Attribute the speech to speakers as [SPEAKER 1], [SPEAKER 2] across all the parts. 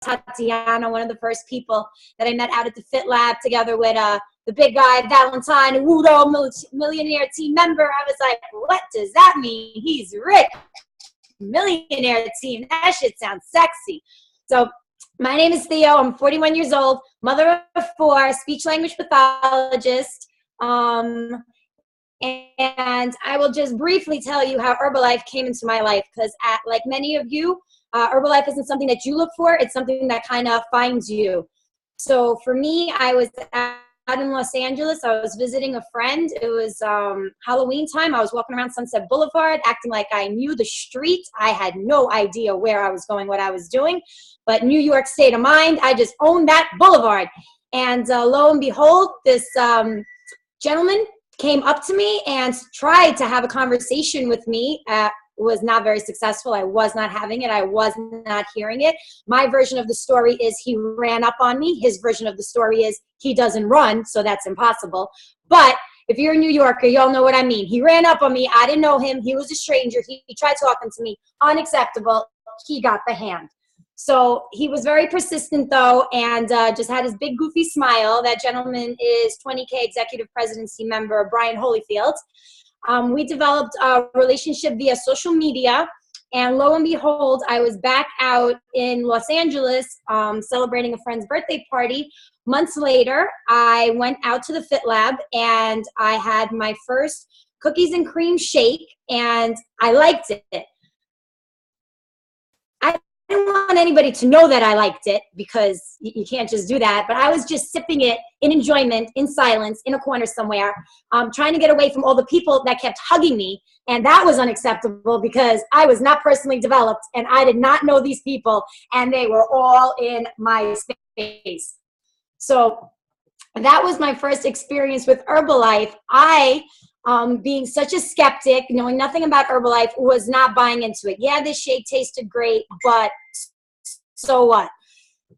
[SPEAKER 1] Tatiana, one of the first people that I met out at the Fit Lab together with the big guy, Valentine, a Wudo millionaire team member. I was like, what does that mean? He's rich. Millionaire team. That shit sounds sexy. So my name is Theo. I'm 41 years old, mother of 4, speech language pathologist. And I will just briefly tell you how Herbalife came into my life, because like many of you, Herbalife isn't something that you look for. It's something that kind of finds you. So for me, I was out in Los Angeles. I was visiting a friend. It was Halloween time. I was walking around Sunset Boulevard acting like I knew the street. I had no idea where I was going, what I was doing. But New York state of mind, I just owned that boulevard. And lo and behold, this gentleman came up to me and tried to have a conversation with me. Was not very successful. I was not having it. I was not hearing it. My version of the story is he ran up on me. His version of the story is he doesn't run, so that's impossible. But if you're a New Yorker, y'all know what I mean. He ran up on me. I didn't know him. He was a stranger. He tried talking to me. Unacceptable. He got the hand. So he was very persistent, though, and just had his big, goofy smile. That gentleman is 20K executive presidency member Brian Holyfield. We developed a relationship via social media, and lo and behold, I was back out in Los Angeles celebrating a friend's birthday party. Months later, I went out to the Fit Lab, and I had my first cookies and cream shake, and I liked it. I didn't want anybody to know that I liked it, because you can't just do that. But I was just sipping it in enjoyment, in silence, in a corner somewhere, trying to get away from all the people that kept hugging me. And that was unacceptable, because I was not personally developed and I did not know these people, and they were all in my space. So that was my first experience with Herbalife. I being such a skeptic, knowing nothing about Herbalife, was not buying into it. Yeah, this shake tasted great, but so what?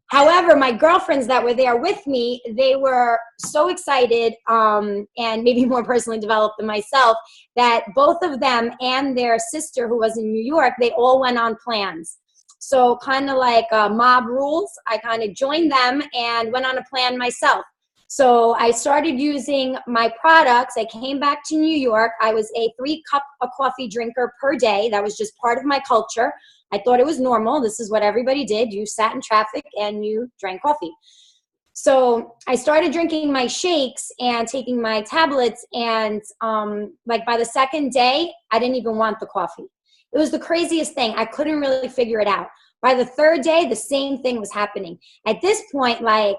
[SPEAKER 1] However, my girlfriends that were there with me, they were so excited and maybe more personally developed than myself, that both of them and their sister, who was in New York, they all went on plans. So kind of like mob rules, I kind of joined them and went on a plan myself. So I started using my products. I came back to New York. I was a 3-cup of coffee drinker per day. That was just part of my culture. I thought it was normal. This is what everybody did. You sat in traffic and you drank coffee. So I started drinking my shakes and taking my tablets, and like by the second day, I didn't even want the coffee. It was the craziest thing. I couldn't really figure it out. By the third day, the same thing was happening. At this point, like,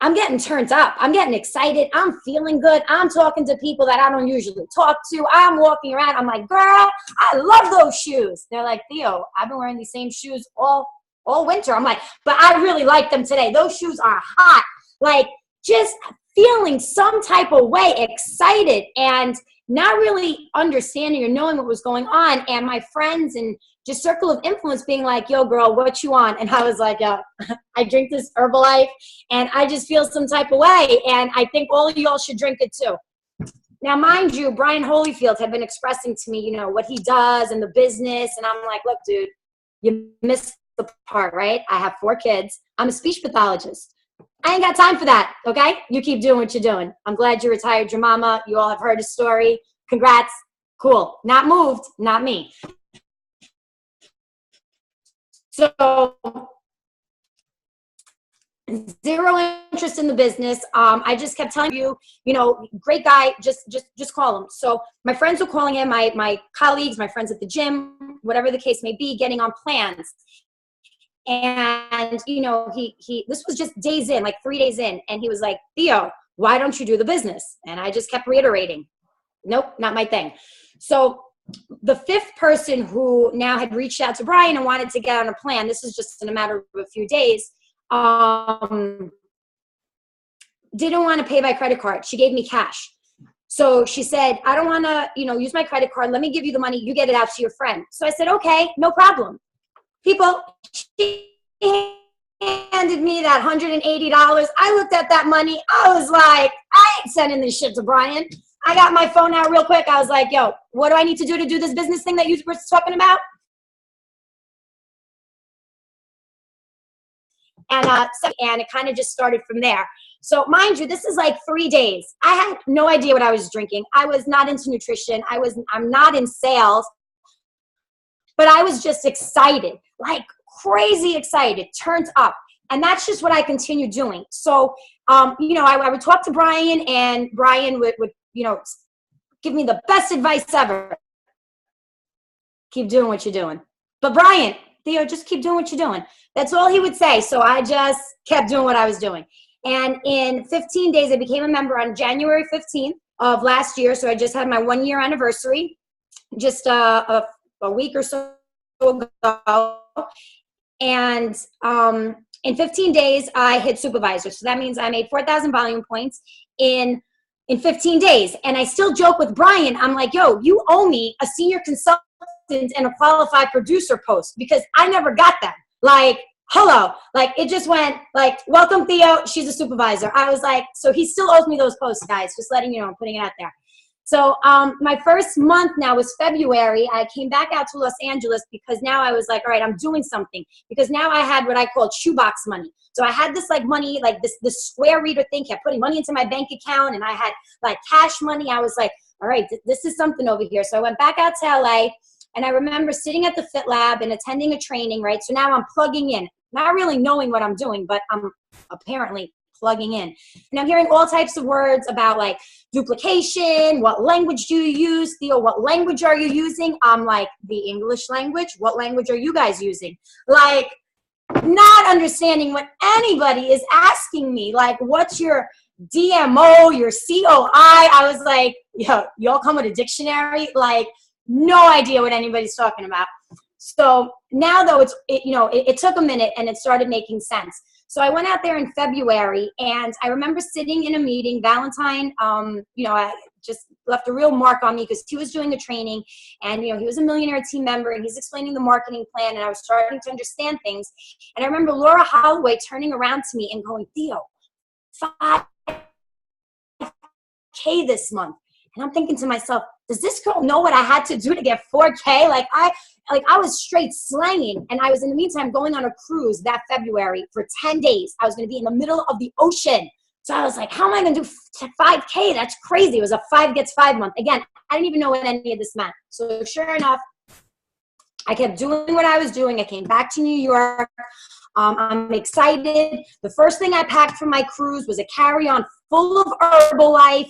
[SPEAKER 1] I'm getting turned up. I'm getting excited. I'm feeling good. I'm talking to people that I don't usually talk to. I'm walking around. I'm like, girl, I love those shoes. They're like, Theo, I've been wearing these same shoes all winter. I'm like, but I really like them today. Those shoes are hot. Like, just feeling some type of way, excited, and not really understanding or knowing what was going on. And my friends and just circle of influence being like, yo, girl, what you on? And I was like, yo, I drink this Herbalife and I just feel some type of way. And I think all of y'all should drink it too. Now, mind you, Brian Holyfield had been expressing to me, you know, what he does and the business. And I'm like, look, dude, you missed the part, right? I have 4 kids. I'm a speech pathologist. I ain't got time for that, okay? You keep doing what you're doing. I'm glad you retired your mama. You all have heard his story. Congrats. Cool. Not moved, not me. So, zero interest in the business. I just kept telling you, you know, great guy, just call him. So my friends were calling him, my colleagues, my friends at the gym, whatever the case may be, getting on plans. And, you know, he this was just days in, like 3 days in. And he was like, Theo, why don't you do the business? And I just kept reiterating, nope, not my thing. So the 5th person who now had reached out to Brian and wanted to get on a plan, this is just in a matter of a few days, didn't want to pay by credit card. She gave me cash. So she said, I don't want to, you know, use my credit card. Let me give you the money. You get it out to your friend. So I said, okay, no problem. People, she handed me that $180. I looked at that money. I was like, I ain't sending this shit to Brian. I got my phone out real quick. I was like, yo, what do I need to do this business thing that you were talking about? And it kind of just started from there. So mind you, this is like 3 days. I had no idea what I was drinking. I was not into nutrition. I'm not in sales, but I was just excited, like crazy excited, turned up. And that's just what I continue doing. So, I would talk to Brian, and Brian would give me the best advice ever. Keep doing what you're doing. But Brian, Theo, just keep doing what you're doing. That's all he would say. So I just kept doing what I was doing. And in 15 days, I became a member on January 15th of last year. So I just had my 1-year anniversary, just a week or so ago. And in 15 days, I hit supervisor. So that means I made 4,000 volume points in 15 days. And I still joke with Brian. I'm like, yo, you owe me a senior consultant and a qualified producer post, because I never got them. Like, hello. Like, it just went like, welcome, Theo. She's a supervisor. I was like, so he still owes me those posts, guys. Just letting you know, I'm putting it out there. So my first month now was February. I came back out to Los Angeles because now I was like, all right, I'm doing something. Because now I had what I called shoebox money. So I had this like money, like this square reader thing, kept putting money into my bank account, and I had like cash money. I was like, all right, this is something over here. So I went back out to LA, and I remember sitting at the Fit Lab and attending a training, right? So now I'm plugging in, not really knowing what I'm doing, but I'm apparently plugging in. And I'm hearing all types of words about like duplication. What language do you use? Theo, what language are you using? I'm like, the English language. What language are you guys using? Like, not understanding what anybody is asking me. Like, what's your DMO, your COI? I was like, yo, y'all come with a dictionary? Like, no idea what anybody's talking about. So now though, it took a minute and it started making sense. So I went out there in February, and I remember sitting in a meeting, Valentine, I just left a real mark on me because he was doing a training, and, he was a millionaire team member, and he's explaining the marketing plan, and I was starting to understand things. And I remember Laura Holloway turning around to me and going, Theo, 5K this month. And I'm thinking to myself, does this girl know what I had to do to get 4K? Like I was straight slanging. And I was in the meantime going on a cruise that February for 10 days. I was going to be in the middle of the ocean. So I was like, how am I going to do 5K? That's crazy. It was a 5 gets 5 month. Again, I didn't even know what any of this meant. So sure enough, I kept doing what I was doing. I came back to New York. I'm excited. The first thing I packed for my cruise was a carry-on full of Herbalife.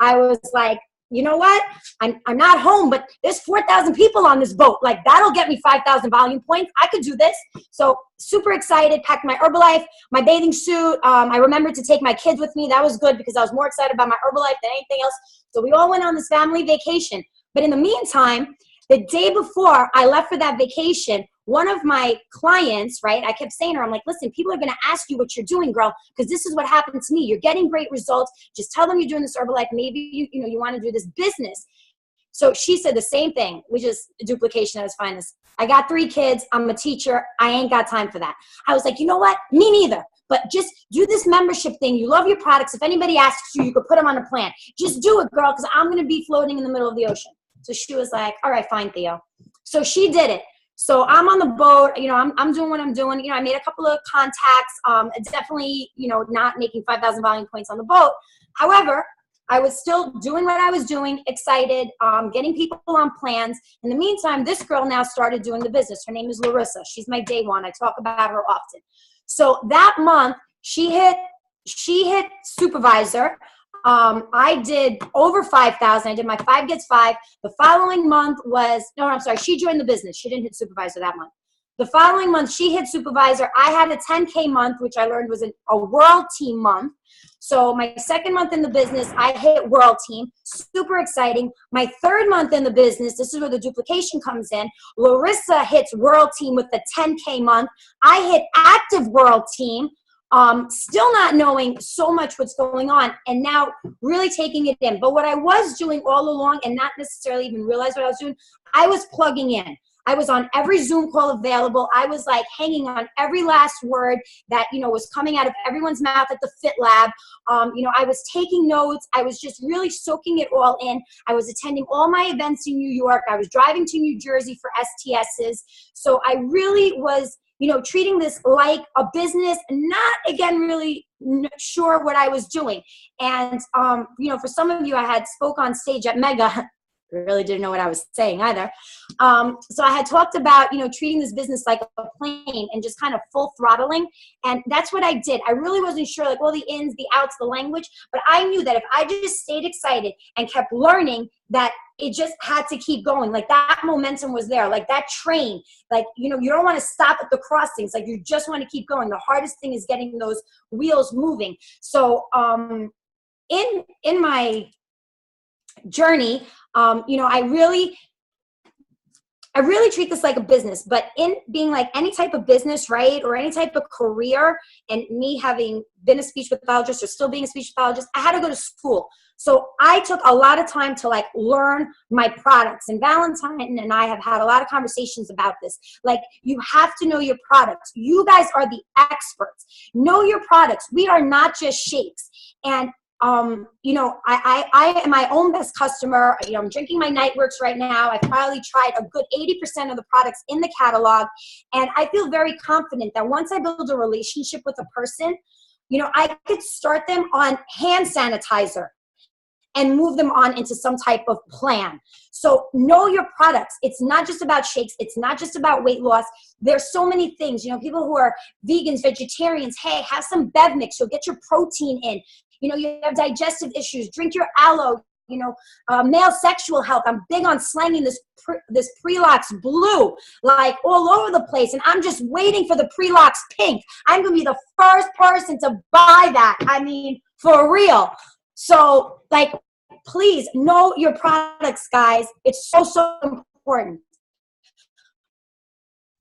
[SPEAKER 1] I was like, you know what? I'm not home, but there's 4,000 people on this boat. Like, that'll get me 5,000 volume points. I could do this. So super excited, packed my Herbalife, my bathing suit. I remembered to take my kids with me. That was good because I was more excited about my Herbalife than anything else. So we all went on this family vacation. But in the meantime, the day before I left for that vacation, one of my clients, right, I kept saying to her, I'm like, listen, people are going to ask you what you're doing, girl, because this is what happened to me. You're getting great results. Just tell them you're doing this Herbalife. Maybe you want to do this business. So she said the same thing, which is duplication at its finest. I got 3 kids. I'm a teacher. I ain't got time for that. I was like, you know what? Me neither. But just do this membership thing. You love your products. If anybody asks you, you could put them on a plan. Just do it, girl, because I'm going to be floating in the middle of the ocean. So she was like, all right, fine, Theo. So she did it. So I'm on the boat, I'm doing what I'm doing. I made a couple of contacts, definitely, not making 5,000 volume points on the boat. However, I was still doing what I was doing, excited, getting people on plans. In the meantime, this girl now started doing the business. Her name is Larissa. She's my day one. I talk about her often. So that month she hit supervisor. I did over 5,000. I did my 5 gets 5. The following month she joined the business. She didn't hit supervisor that month. The following month, she hit supervisor. I had a 10K month, which I learned was a world team month. So my second month in the business, I hit world team. Super exciting. My third month in the business, this is where the duplication comes in. Larissa hits world team with the 10K month. I hit active world team. Still not knowing so much what's going on, and now really taking it in. But what I was doing all along, and not necessarily even realize what I was doing, I was plugging in. I was on every Zoom call available. I was like hanging on every last word that, was coming out of everyone's mouth at the Fit Lab. I was taking notes. I was just really soaking it all in. I was attending all my events in New York. I was driving to New Jersey for STSs. So I really was, treating this like a business, not again really sure what I was doing. And for some of you, I had spoke on stage at Mega. Really didn't know what I was saying either. So I had talked about, treating this business like a plane and just kind of full throttling. And that's what I did. I really wasn't sure, like, all the ins, the outs, the language, but I knew that if I just stayed excited and kept learning, that it just had to keep going. Like, that momentum was there, like that train, like, you don't want to stop at the crossings. Like, you just want to keep going. The hardest thing is getting those wheels moving. So in my journey, I really treat this like a business, but in being like any type of business, right, or any type of career, and me having been a speech pathologist or still being a speech pathologist, I had to go to school. So I took a lot of time to like learn my products, and Valentine and I have had a lot of conversations about this. Like, you have to know your products. You guys are the experts. Know your products. We are not just shakes. And I am my own best customer. I'm drinking my Nightworks right now. I've probably tried a good 80% of the products in the catalog. And I feel very confident that once I build a relationship with a person, I could start them on hand sanitizer and move them on into some type of plan. So know your products. It's not just about shakes. It's not just about weight loss. There's so many things. People who are vegans, vegetarians, hey, have some Bev mix. You'll get your protein in. You have digestive issues, drink your aloe. Male sexual health. I'm big on slanging this Prelox blue, like, all over the place. And I'm just waiting for the Prelox pink. I'm going to be the first person to buy that. I mean, for real. So, like, please know your products, guys. It's so, so important.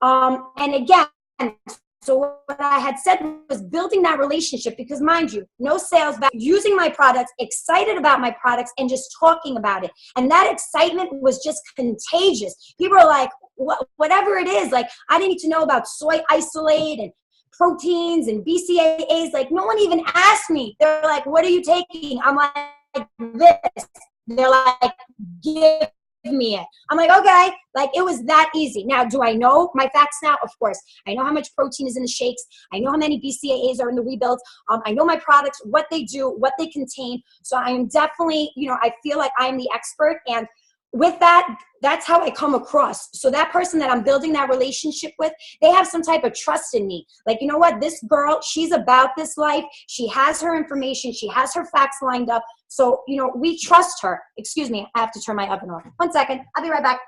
[SPEAKER 1] And again, so what I had said was building that relationship, because, mind you, no sales, but using my products, excited about my products, and just talking about it. And that excitement was just contagious. People are like, whatever it is, like, I didn't need to know about soy isolate and proteins and BCAAs. Like, no one even asked me. They're like, what are you taking? I'm like, this. They're like, give me it. I'm like, okay. Like, it was that easy. Now, do I know my facts now? Of course. I know how much protein is in the shakes. I know how many BCAAs are in the rebuilds. I know my products, what they do, what they contain. So I am definitely, I feel like I'm the expert. And with that, that's how I come across. So that person that I'm building that relationship with, they have some type of trust in me. Like, you know what? This girl, she's about this life. She has her information. She has her facts lined up. So, we trust her. Excuse me. I have to turn my oven off. 1 second. I'll be right back.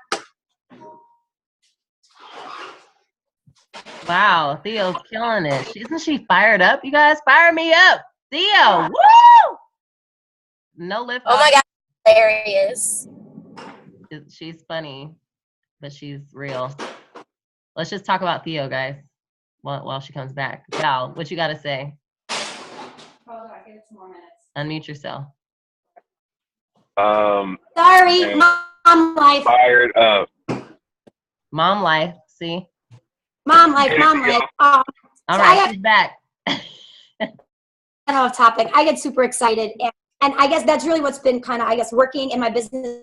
[SPEAKER 2] Wow. Theo's killing it. Isn't she fired up? You guys, fire me up. Theo. Woo! No lift.
[SPEAKER 3] Oh my God. Hilarious.
[SPEAKER 2] She's funny, but she's real. Let's just talk about Theo, guys, while she comes back. Val, what you got to say?
[SPEAKER 1] Hold on, give it 2 more minutes.
[SPEAKER 2] Unmute yourself.
[SPEAKER 1] Sorry, mom life.
[SPEAKER 4] Fired up.
[SPEAKER 2] Mom life, see?
[SPEAKER 1] Mom life.
[SPEAKER 2] All right, she's back.
[SPEAKER 1] Off topic. I get super excited. And I guess that's really what's been kind of, working in my business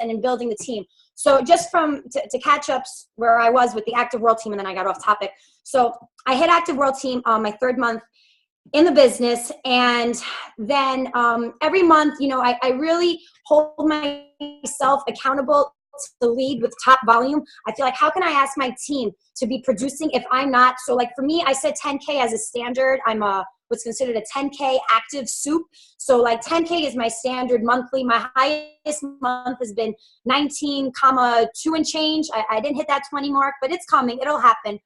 [SPEAKER 1] and in building the team. So just to catch up where I was with the Active World team, and then I got off topic. So I hit Active World team my 3rd month in the business. And then every month, I really hold myself accountable to lead with top volume. I feel like, how can I ask my team to be producing if I'm not? So like, for me, I set 10K as a standard. I'm what's considered a 10K active soup. So like 10K is my standard monthly. My highest month has been 19.2 and change. I didn't hit that 20 mark, but it's coming. It'll happen.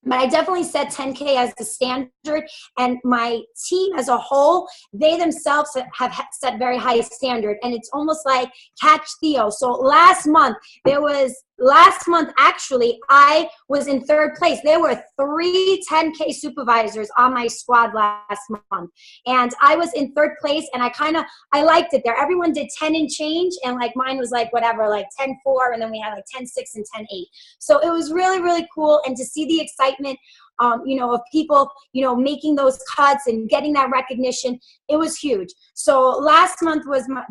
[SPEAKER 1] But I definitely set 10K as the standard, and my team as a whole, they themselves have set very high standard, and it's almost like catch Theo. So last month, actually, I was in 3rd place. There were 3 10K supervisors on my squad last month, and I was in 3rd place, and I liked it there. Everyone did 10 and change, and like mine was like whatever, like 10.4, and then we had like 10.6 and 10.8. So it was really, really cool, and to see the excitement, of people, making those cuts and getting that recognition, it was huge. So last month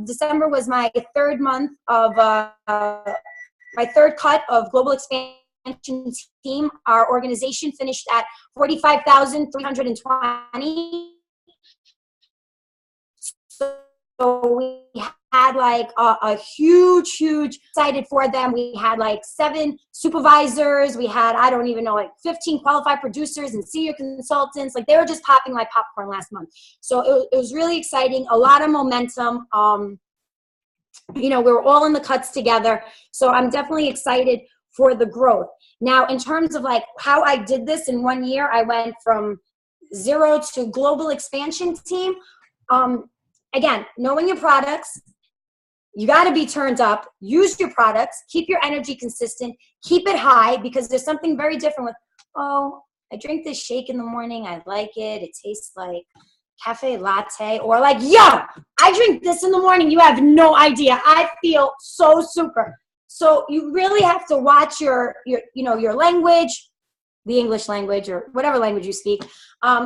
[SPEAKER 1] December was my 3rd month of my 3rd cut of global expansion expansion team. Our organization finished at 45,320. So we had like a huge excited for them. We had like 7 supervisors. We had, I don't even know, like 15 qualified producers and senior consultants. Like they were just popping like popcorn last month. So it was really exciting. A lot of momentum. We were all in the cuts together. So I'm definitely excited for the growth. Now, in terms of like how I did this in 1 year, I went from 0 to global expansion team. Again, knowing your products, you got to be turned up, use your products, keep your energy consistent, keep it high, because there's something very different with, oh, I drink this shake in the morning. I like it. It tastes like cafe latte, or like, yo, I drink this in the morning. You have no idea. I feel so super. So you really have to watch your language, the English language or whatever language you speak,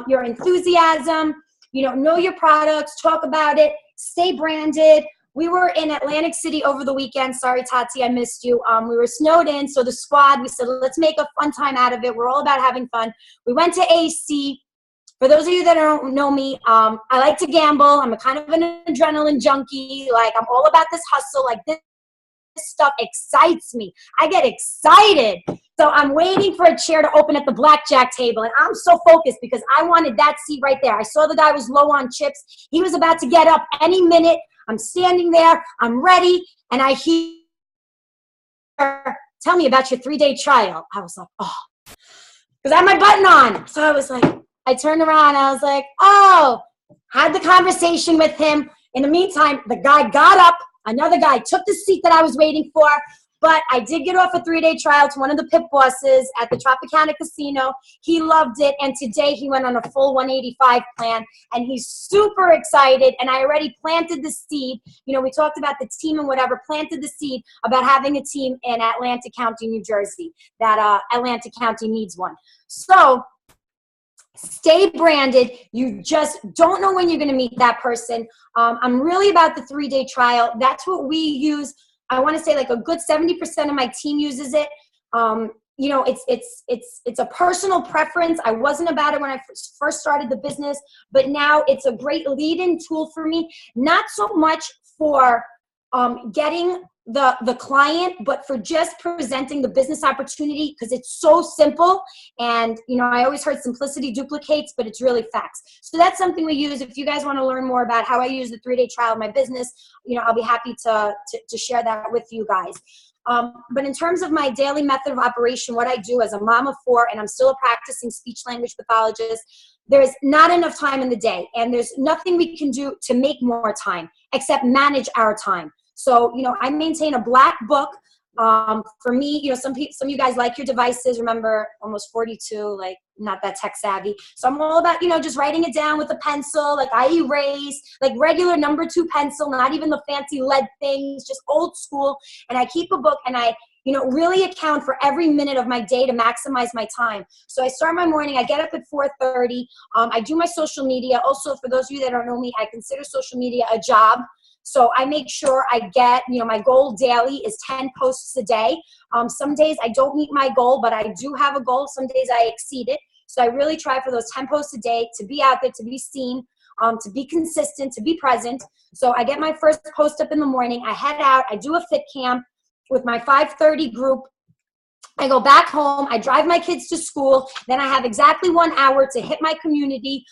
[SPEAKER 1] your enthusiasm, know your products, talk about it, stay branded. We were in Atlantic City over the weekend. Sorry, Tati, I missed you. We were snowed in, so the squad, we said, let's make a fun time out of it. We're all about having fun. We went to AC. For those of you that don't know me, I like to gamble. I'm a kind of an adrenaline junkie. Like, I'm all about this hustle. Like, this stuff excites me. I get excited. So I'm waiting for a chair to open at the blackjack table, and I'm so focused because I wanted that seat right there. I saw the guy was low on chips. He was about to get up any minute. I'm standing there. I'm ready, and I hear, tell me about your 3-day trial. I was like, oh, because I had my button on. So I was like, I turned around. I was like, oh, had the conversation with him. In the meantime, the guy got up. Another guy took the seat that I was waiting for. But I did get off a 3-day trial to one of the pit bosses at the Tropicana Casino. He loved it. And today he went on a full 185 plan. And he's super excited. And I already planted the seed. We talked about the team and whatever, planted the seed about having a team in Atlantic County, New Jersey, that Atlantic County needs one. So stay branded. You just don't know when you're going to meet that person. I'm really about the 3-day trial. That's what we use. I want to say like a good 70% of my team uses it. It's a personal preference. I wasn't about it when I first started the business, but now it's a great lead-in tool for me. Not so much for getting the client, but for just presenting the business opportunity, because it's so simple. And I always heard simplicity duplicates, but it's really facts. So that's something we use. If you guys want to learn more about how I use the 3-day trial of my business, I'll be happy to share that with you guys. But in terms of my daily method of operation, what I do as a mom of 4, and I'm still a practicing speech language pathologist, there's not enough time in the day, and there's nothing we can do to make more time except manage our time. So, I maintain a black book. For me, some of you guys like your devices. Remember, almost 42, like not that tech savvy. So I'm all about, just writing it down with a pencil. Like I erase, like regular number 2 pencil, not even the fancy lead things, just old school. And I keep a book, and I, really account for every minute of my day to maximize my time. So I start my morning. I get up at 4:30. I do my social media. Also, for those of you that don't know me, I consider social media a job. So I make sure I get, my goal daily is 10 posts a day. Some days I don't meet my goal, but I do have a goal. Some days I exceed it. So I really try for those 10 posts a day to be out there, to be seen, to be consistent, to be present. So I get my first post up in the morning. I head out. I do a fit camp with my 5:30 group. I go back home. I drive my kids to school. Then I have exactly 1 hour to hit my community.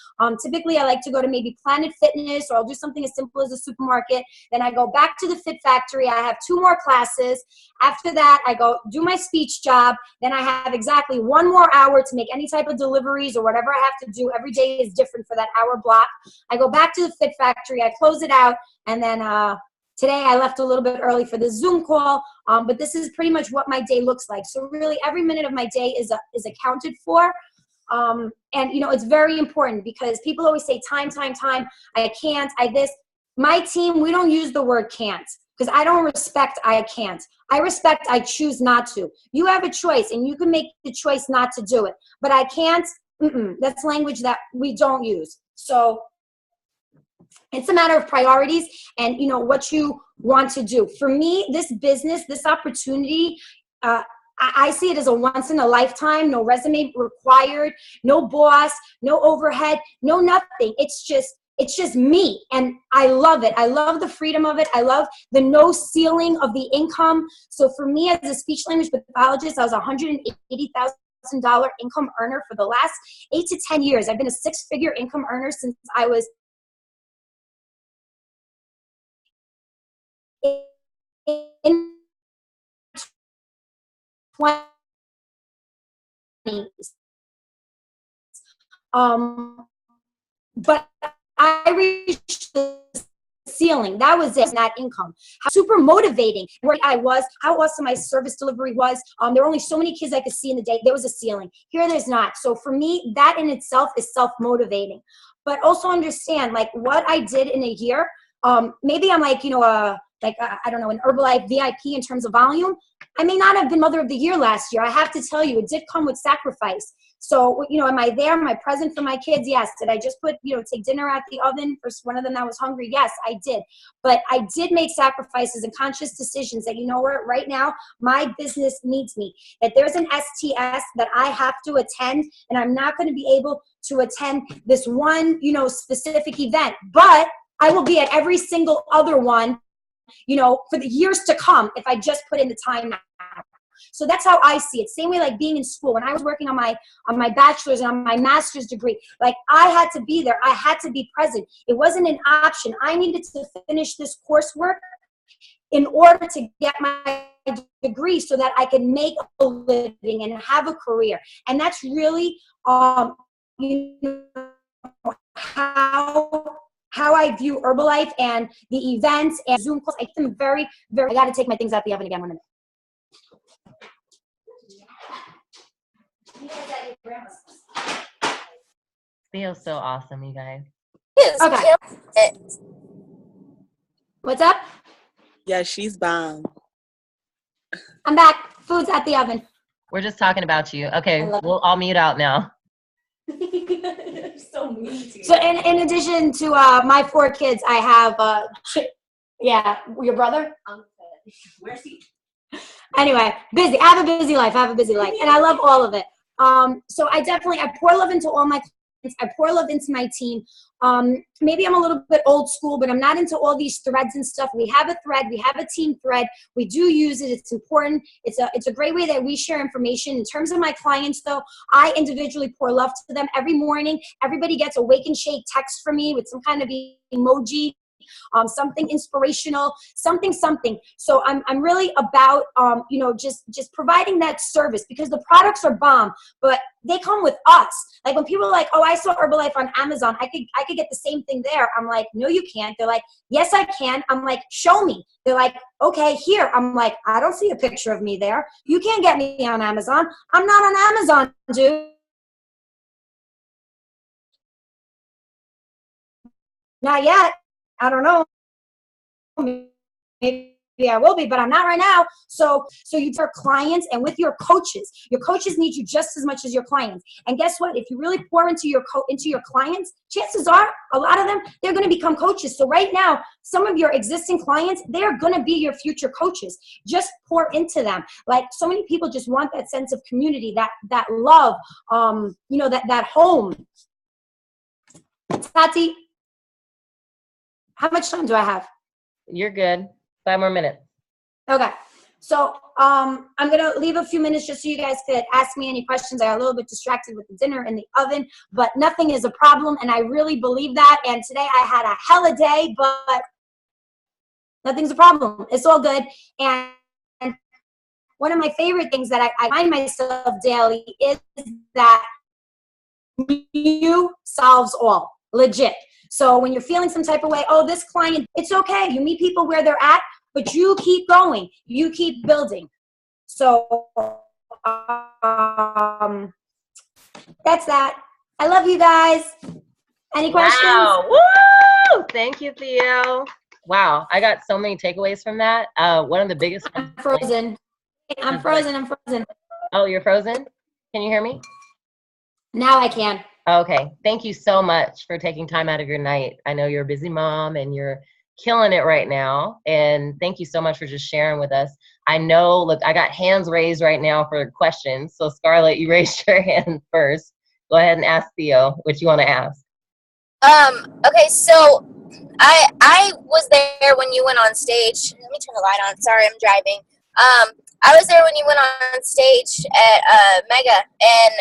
[SPEAKER 1] Typically, I like to go to maybe Planet Fitness, or I'll do something as simple as a supermarket. Then I go back to the Fit Factory. I have 2 more classes. After that, I go do my speech job. Then I have exactly 1 more hour to make any type of deliveries or whatever I have to do. Every day is different for that hour block. I go back to the Fit Factory. I close it out. And then today I left a little bit early for the Zoom call, but this is pretty much what my day looks like. So really every minute of my day is accounted for. And it's very important because people always say time. I can't, this. My team, we don't use the word can't because I don't respect I can't. I respect I choose not to. You have a choice and you can make the choice not to do it. But I can't, that's language that we don't use. So it's a matter of priorities and, what you want to do. For me, this business, this opportunity, I see it as a once in a lifetime, no resume required, no boss, no overhead, no nothing. It's just me. And I love it. I love the freedom of it. I love the no ceiling of the income. So for me as a speech language pathologist, I was $180,000 income earner for the last 8 to 10 years. I've been a 6-figure income earner since I was in 20s. But I reached the ceiling. That was it, not income. Super motivating where I was, how awesome my service delivery was. There were only so many kids I could see in the day. There was a ceiling. Here there's not. So for me, that in itself is self-motivating. But also understand, like, what I did in a year, maybe I'm like, I don't know, an Herbalife VIP in terms of volume. I may not have been Mother of the Year last year. I have to tell you, it did come with sacrifice. So, am I there? Am I present for my kids? Yes. Did I just take dinner at the oven for one of them that was hungry? Yes, I did. But I did make sacrifices and conscious decisions that, right now, my business needs me. That there's an STS that I have to attend, and I'm not going to be able to attend this one, specific event. But I will be at every single other one, for the years to come if I just put in the time now. So that's how I see it. Same way like being in school. When I was working on my bachelor's and on my master's degree, like I had to be there. I had to be present. It wasn't an option. I needed to finish this coursework in order to get my degree so that I could make a living and have a career. And that's really how I view Herbalife and the events and Zoom calls. I take them very, very. I got to take my things out the oven again 1 minute.
[SPEAKER 2] Theo's so awesome, you guys.
[SPEAKER 1] Okay. What's up?
[SPEAKER 4] Yeah, she's bomb.
[SPEAKER 1] I'm back. Food's at the oven.
[SPEAKER 2] We're just talking about you. Okay, we'll all mute out now.
[SPEAKER 3] So mean to you.
[SPEAKER 1] So in addition to my 4 kids, I have your brother?
[SPEAKER 3] Where's he?
[SPEAKER 1] Anyway, busy. I have a busy life. And I love all of it. So I pour love into all my clients. I pour love into my team. Maybe I'm a little bit old school, but I'm not into all these threads and stuff. We have a thread. We have a team thread. We do use it. It's important. It's a great way that we share information. In terms of my clients, though, I individually pour love to them every morning. Everybody gets a wake and shake text from me with some kind of emoji. Something inspirational, something. So I'm really about, just providing that service because the products are bomb, but they come with us. Like when people are like, oh, I saw Herbalife on Amazon. I could get the same thing there. I'm like, no, you can't. They're like, yes, I can. I'm like, show me. They're like, okay, here. I'm like, I don't see a picture of me there. You can't get me on Amazon. I'm not on Amazon, dude. Not yet. I don't know. Maybe I will be, but I'm not right now. So you tell clients and with your coaches need you just as much as your clients. And guess what? If you really pour into your clients, chances are a lot of them, they're going to become coaches. So right now, some of your existing clients, they're going to be your future coaches. Just pour into them. Like so many people just want that sense of community, that love, that home. Tati, how much time do I have?
[SPEAKER 2] You're good. 5 more minutes.
[SPEAKER 1] Okay. So I'm going to leave a few minutes just so you guys could ask me any questions. I got a little bit distracted with the dinner in the oven, but nothing is a problem, and I really believe that. And today I had a hella day, but nothing's a problem. It's all good. And one of my favorite things that I find myself daily is that you solves all. Legit. So when you're feeling some type of way, oh, this client, it's okay. You meet people where they're at, but you keep going. You keep building. So that's that. I love you guys. Any questions?
[SPEAKER 2] Wow. Woo! Thank you, Theo. Wow. I got so many takeaways from that. One of the biggest.
[SPEAKER 1] I'm frozen. I'm frozen.
[SPEAKER 2] Oh, you're frozen? Can you hear me?
[SPEAKER 1] Now I can.
[SPEAKER 2] Okay. Thank you so much for taking time out of your night. I know you're a busy mom and you're killing it right now. And thank you so much for just sharing with us. I know, look, I got hands raised right now for questions. So Scarlett, you raised your hand first. Go ahead and ask Theo what you want to ask.
[SPEAKER 5] Okay, so I was there when you went on stage. Let me turn the light on. Sorry, I'm driving. I was there when you went on stage at Mega, and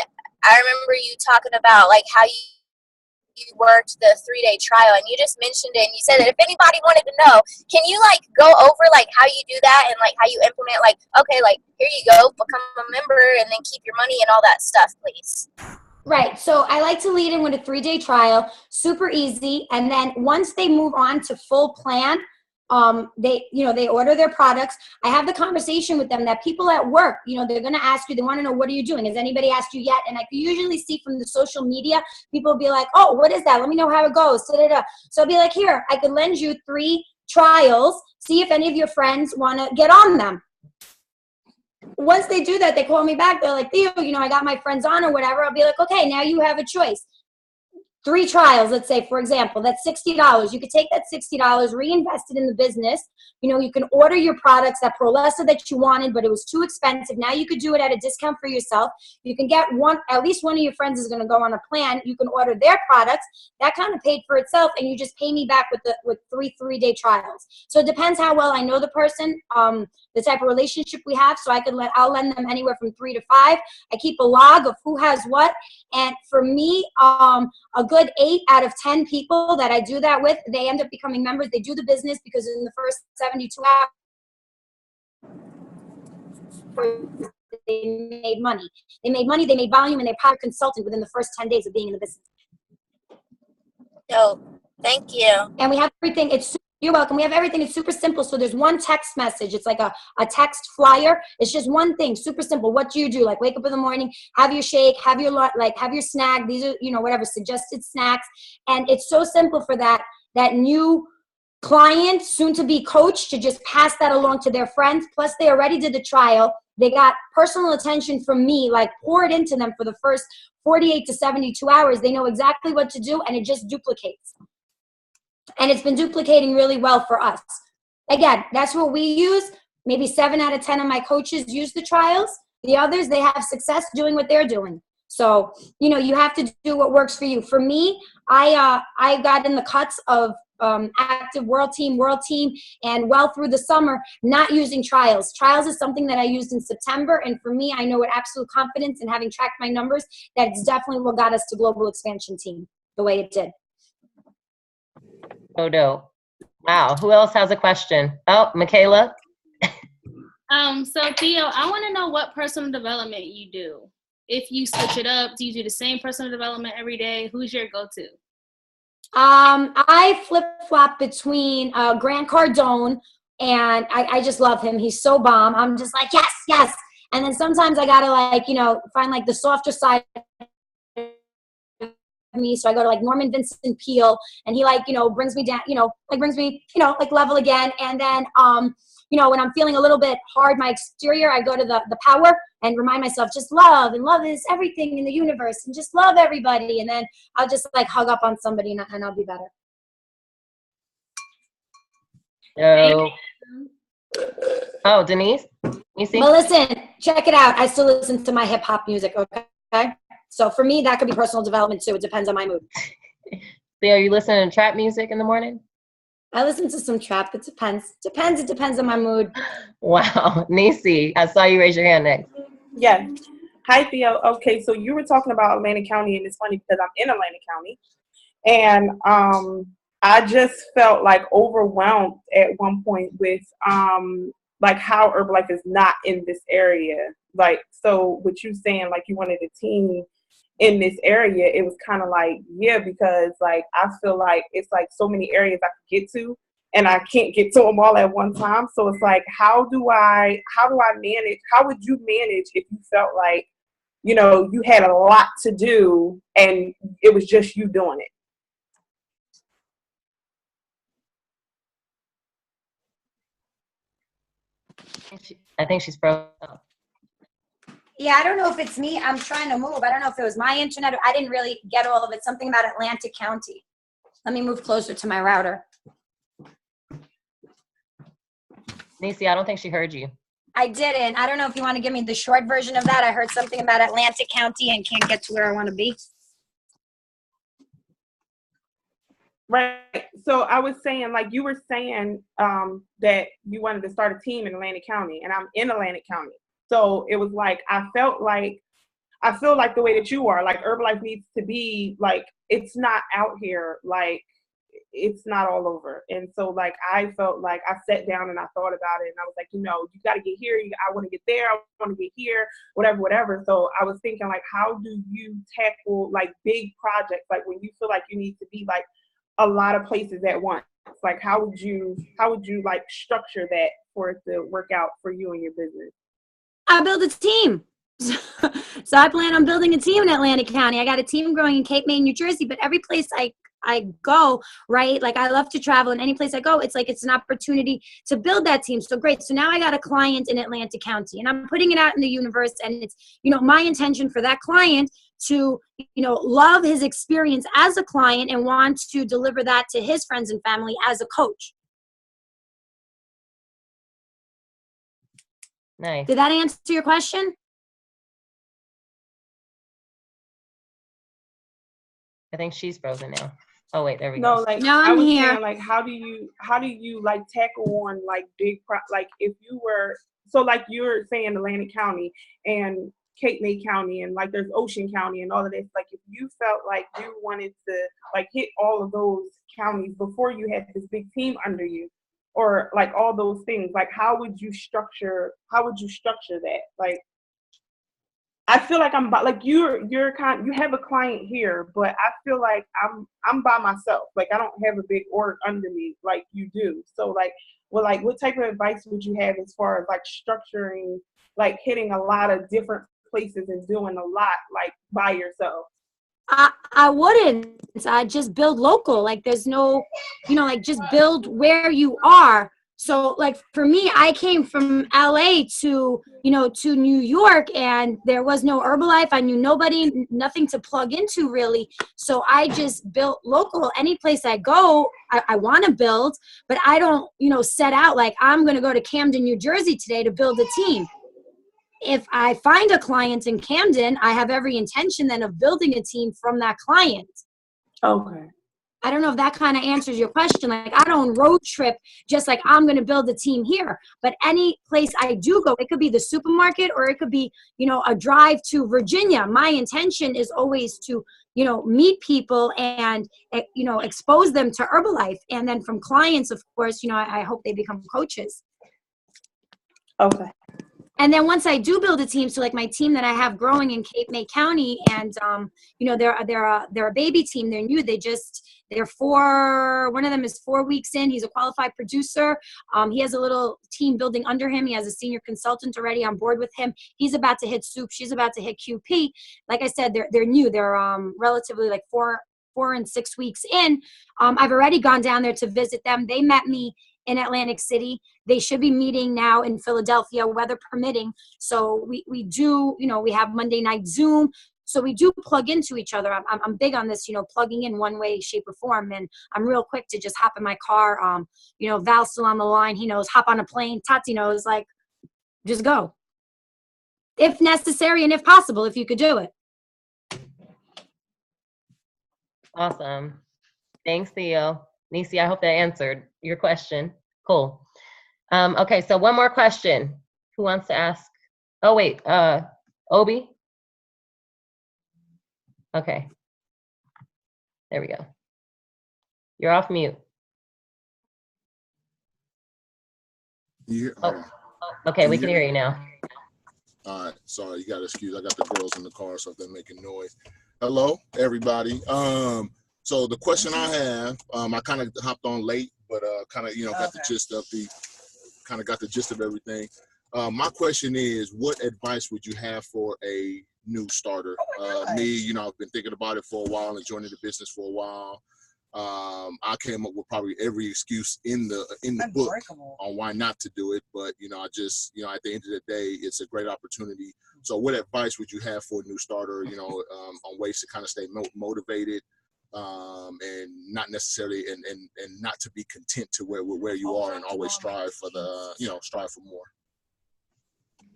[SPEAKER 5] I remember you talking about like how you worked the 3-day trial, and you just mentioned it, and you said that if anybody wanted to know, can you like go over like how you do that and like how you implement, like, okay, like here you go, become a member and then keep your money and all that stuff, please?
[SPEAKER 1] Right. So I like to lead in with a 3-day trial, super easy. And then once they move on to full plan, they order their products. I have the conversation with them that people at work, they're going to ask you, they want to know, what are you doing? Has anybody asked you yet? And I can usually see from the social media, people will be like, oh, what is that? Let me know how it goes. Da-da-da. So I'll be like, here, I could lend you 3 trials. See if any of your friends want to get on them. Once they do that, they call me back. They're like, Theo, I got my friends on or whatever. I'll be like, okay, now you have a choice. 3 trials, let's say, for example, that's $60. You could take that $60, reinvest it in the business. You can order your products, that Prolessa that you wanted, but it was too expensive. Now you could do it at a discount for yourself. You can get at least one of your friends is going to go on a plan. You can order their products. That kind of paid for itself, and you just pay me back with 3-day trials. So it depends how well I know the person, the type of relationship we have. So I'll lend them anywhere from 3 to 5. I keep a log of who has what. And for me, a good 8 out of 10 people that I do that with, they end up becoming members. They do the business because in the first 72 hours, they made money. They made volume, and they power consultant within the first 10 days of being in the business.
[SPEAKER 5] No, thank you.
[SPEAKER 1] And we have everything. You're welcome. We have everything. It's super simple. So there's one text message. It's like a text flyer. It's just one thing, super simple. What do you do? Like, wake up in the morning, have your shake, have your snack. These are, whatever, suggested snacks. And it's so simple for that new client, soon to be coach, to just pass that along to their friends. Plus they already did the trial. They got personal attention from me, like poured into them for the first 48 to 72 hours. They know exactly what to do, and it just duplicates. And it's been duplicating really well for us. Again, that's what we use. Maybe 7 out of 10 of my coaches use the trials. The others, they have success doing what they're doing. So, you have to do what works for you. For me, I got in the cuts of active world team, and well through the summer, not using trials. Trials is something that I used in September. And for me, I know with absolute confidence, and having tracked my numbers, that it's definitely what got us to global expansion team the way it did.
[SPEAKER 2] Oh, dope. Wow. Who else has a question? Oh, Michaela.
[SPEAKER 6] So Theo, I want to know what personal development you do. If you switch it up, do you do the same personal development every day? Who's your go-to?
[SPEAKER 1] I flip-flop between Grant Cardone, and I just love him. He's so bomb. I'm just like, yes. And then sometimes I gotta find like the softer side me. So I go to like Norman Vincent Peale, and he brings me down, brings me, level again. And then, when I'm feeling a little bit hard, my exterior, I go to the power and remind myself, just love, and love is everything in the universe, and just love everybody. And then I'll just hug up on somebody, and I'll be better.
[SPEAKER 2] Oh, Denise? You see?
[SPEAKER 1] Well, listen, check it out. I still listen to my hip hop music. Okay. So for me, that could be personal development too. It depends on my mood.
[SPEAKER 2] Theo, you listening to trap music in the morning?
[SPEAKER 1] I listen to some trap. It depends. It depends on my mood.
[SPEAKER 2] Wow. Nisi, I saw you raise your hand next.
[SPEAKER 4] Yeah. Hi, Theo. Okay, so you were talking about Atlantic County, and it's funny because I'm in Atlantic County. And I just felt like overwhelmed at one point with like how Herbalife is not in this area. Like, so what you saying, like you wanted a team in this area, it was kind of like, yeah, because like I feel like it's like so many areas I could get to, and I can't get to them all at one time. So it's like, how do I manage? How would you manage if you felt like, you had a lot to do and it was just you doing it?
[SPEAKER 2] I think she's frozen up.
[SPEAKER 1] Yeah, I don't know if it's me. I'm trying to move. I don't know if it was my internet. I didn't really get all of it. Something about Atlantic County. Let me move closer to my router.
[SPEAKER 2] Nisi, I don't think she heard you.
[SPEAKER 1] I didn't. I don't know if you want to give me the short version of that. I heard something about Atlantic County and can't get to where I want to be.
[SPEAKER 4] Right. So I was saying, like you were saying, that you wanted to start a team in Atlantic County, and I'm in Atlantic County. So it was like I feel like the way that you are, like Herbalife needs to be like, it's not out here, like it's not all over. And so like I felt like I sat down and I thought about it, and I was like, you got to get here. I want to get there. I want to get here. Whatever. So I was thinking, like, how do you tackle like big projects, like when you feel like you need to be like a lot of places at once? Like how would you like structure that for it to work out for you and your business?
[SPEAKER 1] I build a team. So I plan on building a team in Atlantic County. I got a team growing in Cape May, New Jersey, but every place I go, right? Like I love to travel, and any place I go, it's like it's an opportunity to build that team. So great. So now I got a client in Atlantic County, and I'm putting it out in the universe, and it's, my intention for that client to, love his experience as a client and want to deliver that to his friends and family as a coach.
[SPEAKER 2] Nice.
[SPEAKER 1] Did that answer your question?
[SPEAKER 4] I
[SPEAKER 2] think she's frozen now. Oh wait, there we
[SPEAKER 4] No,
[SPEAKER 2] go.
[SPEAKER 4] like
[SPEAKER 1] No,
[SPEAKER 4] I
[SPEAKER 1] I'm
[SPEAKER 4] was
[SPEAKER 1] here.
[SPEAKER 4] saying, like how do you like tackle on like like if you were, so like you're saying Atlantic County and Cape May County and like there's Ocean County and all of this, like if you felt like you wanted to like hit all of those counties before you had this big team under you, or like all those things, like how would you structure that? Like I feel like I'm by, like you have a client here, but I feel like I'm by myself. Like I don't have a big org under me like you do. So like, well, like what type of advice would you have as far as like structuring, like hitting a lot of different places and doing a lot like by yourself?
[SPEAKER 1] I wouldn't. I just build local. Like there's no, like just build where you are. So like for me, I came from LA to New York, and there was no Herbalife. I knew nobody, nothing to plug into really. So I just built local. Any place I go, I want to build, but I don't, set out like I'm going to go to Camden, New Jersey today to build a team. If I find a client in Camden, I have every intention then of building a team from that client.
[SPEAKER 4] Okay.
[SPEAKER 1] I don't know if that kind of answers your question. Like I don't road trip just like I'm going to build a team here, but any place I do go, it could be the supermarket or it could be, a drive to Virginia. My intention is always to, meet people and, expose them to Herbalife. And then from clients, of course, I hope they become coaches.
[SPEAKER 4] Okay.
[SPEAKER 1] And then once I do build a team, so like my team that I have growing in Cape May County, and they're a baby team. They're new. One of them is 4 weeks in. He's a qualified producer. He has a little team building under him. He has a senior consultant already on board with him. He's about to hit soup. She's about to hit QP. Like I said, they're new. They're relatively like 4 and 6 weeks in. I've already gone down there to visit them. They met me in Atlantic City. They should be meeting now in Philadelphia, weather permitting. So we do, we have Monday night Zoom. So we do plug into each other. I'm big on this, plugging in one way, shape, or form. And I'm real quick to just hop in my car. Val's still on the line. He knows, hop on a plane. Tati knows, like, just go. If necessary and if possible, if you could do it.
[SPEAKER 2] Awesome. Thanks, Theo. Nisi, I hope that answered your question. Cool. Okay, so one more question. Who wants to ask? Oh, wait, Obi? Okay. There we go. You're off mute.
[SPEAKER 7] Yeah.
[SPEAKER 2] Oh, okay, we can hear you now.
[SPEAKER 7] All right. Sorry, you got to excuse. I got the girls in the car, so if they're making noise. Hello, everybody. So the question I have, I kind of hopped on late, but kind of, got the gist of everything. My question is, what advice would you have for a new starter? Me, I've been thinking about it for a while and joining the business for a while. I came up with probably every excuse in the book on why not to do it, but I just at the end of the day, it's a great opportunity. So what advice would you have for a new starter, on ways to kind of stay motivated, and not necessarily and not to be content to where you are, and always strive for more.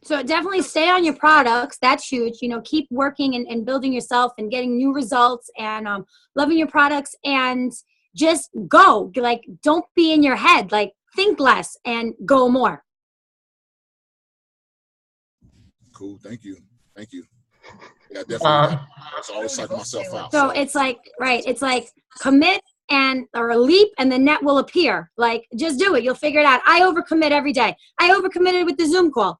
[SPEAKER 1] So definitely stay on your products. That's huge. Keep working and building yourself and getting new results and loving your products, and just go. Like, don't be in your head. Like, think less and go more.
[SPEAKER 7] Cool. Thank you. Yeah, definitely. That's always psych myself out.
[SPEAKER 1] So it's like, right. It's like commit or leap, and the net will appear. Like, just do it. You'll figure it out. I overcommit every day. I overcommitted with the Zoom call.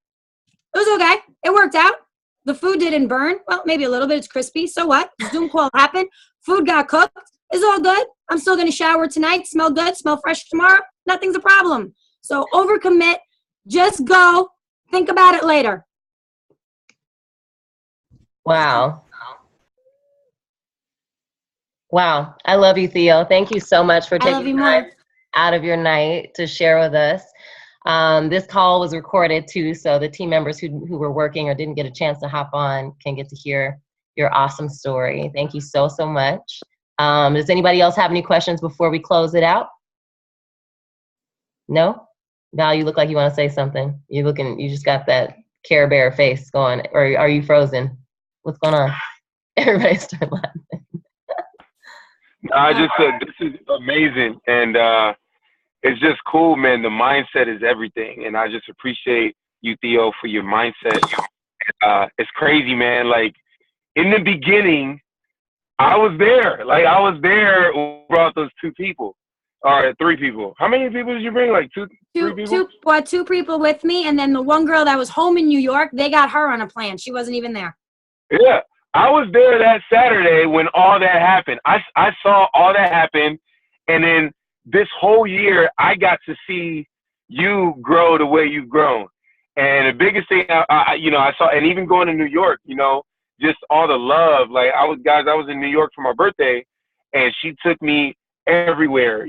[SPEAKER 1] It was okay. It worked out. The food didn't burn. Well, maybe a little bit. It's crispy. So what? The Zoom call happened. Food got cooked. It's all good. I'm still going to shower tonight. Smell good. Smell fresh tomorrow. Nothing's a problem. So overcommit. Just go. Think about it later.
[SPEAKER 2] Wow. I love you, Theo. Thank you so much for taking time out of your night to share with us. This call was recorded too, so the team members who were working or didn't get a chance to hop on can get to hear your awesome story. Thank you so much. Does anybody else have any questions before we close it out? No? Val, you look like you want to say something. You just got that Care Bear face going, or are you frozen? What's going on? Everybody start laughing.
[SPEAKER 8] I just said this is amazing, and it's just cool, man. The mindset is everything, and I just appreciate you, Theo, for your mindset. It's crazy, man. Like, in the beginning, I was there. Like, I was there who brought those 2 people, or 3 people. How many people did you bring? Like 3 people?
[SPEAKER 1] 2 people with me, and then the one girl that was home in New York, they got her on a plan. She wasn't even there.
[SPEAKER 8] Yeah. I was there that Saturday when all that happened. I saw all that happen, and then this whole year I got to see you grow the way you've grown. And the biggest thing I saw, and even going to New York, just all the love. Like, I was in New York for my birthday, and she took me everywhere.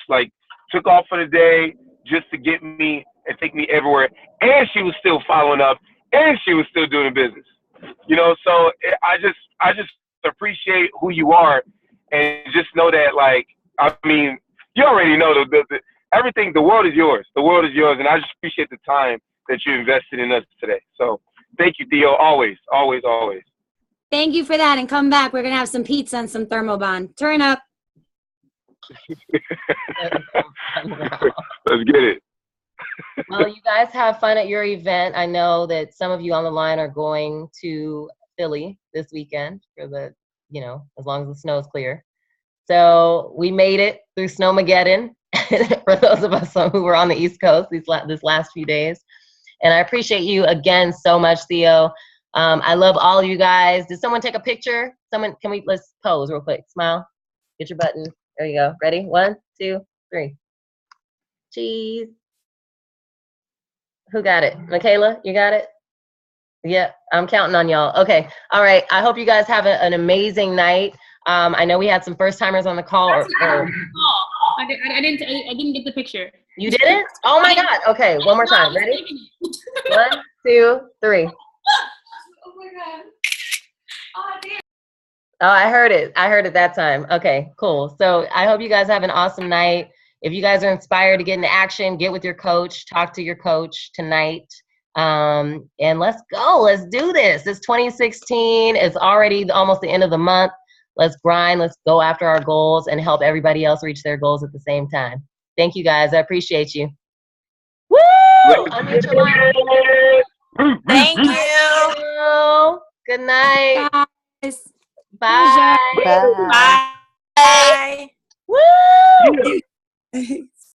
[SPEAKER 8] Like, took off for the day just to get me and take me everywhere. And she was still following up, and she was still doing business. So I just appreciate who you are, and just know that, like, I mean, you already know the everything. The world is yours. The world is yours, and I just appreciate the time that you invested in us today. So thank you, Theo. Always, always, always.
[SPEAKER 1] Thank you for that, and come back. We're gonna have some pizza and some Thermobond. Turn up.
[SPEAKER 8] Let's get it.
[SPEAKER 2] Well, you guys have fun at your event. I know that some of you on the line are going to Philly this weekend for as long as the snow is clear. So we made it through Snowmageddon for those of us who were on the East Coast this last few days. And I appreciate you again so much, Theo. I love all of you guys. Did someone take a picture? Let's pose real quick. Smile. Get your button. There you go. Ready? 1, 2, 3. Cheese. Who got it? Michaela, you got it? Yeah, I'm counting on y'all. Okay. All right. I hope you guys have an amazing night. I know we had some first timers on the call.
[SPEAKER 6] I didn't get the picture.
[SPEAKER 2] You didn't? Oh my God. Okay. One more time. Ready? 1, 2, 3.
[SPEAKER 3] Oh my God. Oh, damn.
[SPEAKER 2] Oh, I heard it. I heard it that time. Okay, cool. So I hope you guys have an awesome night. If you guys are inspired to get into action, get with your coach, talk to your coach tonight. And let's go. Let's do this. It's 2016. It's already almost the end of the month. Let's grind. Let's go after our goals and help everybody else reach their goals at the same time. Thank you, guys. I appreciate you. Woo! Unmute your line.
[SPEAKER 9] Thank you.
[SPEAKER 2] Good night.
[SPEAKER 1] Guys.
[SPEAKER 2] Bye.
[SPEAKER 9] Bye.
[SPEAKER 2] Woo!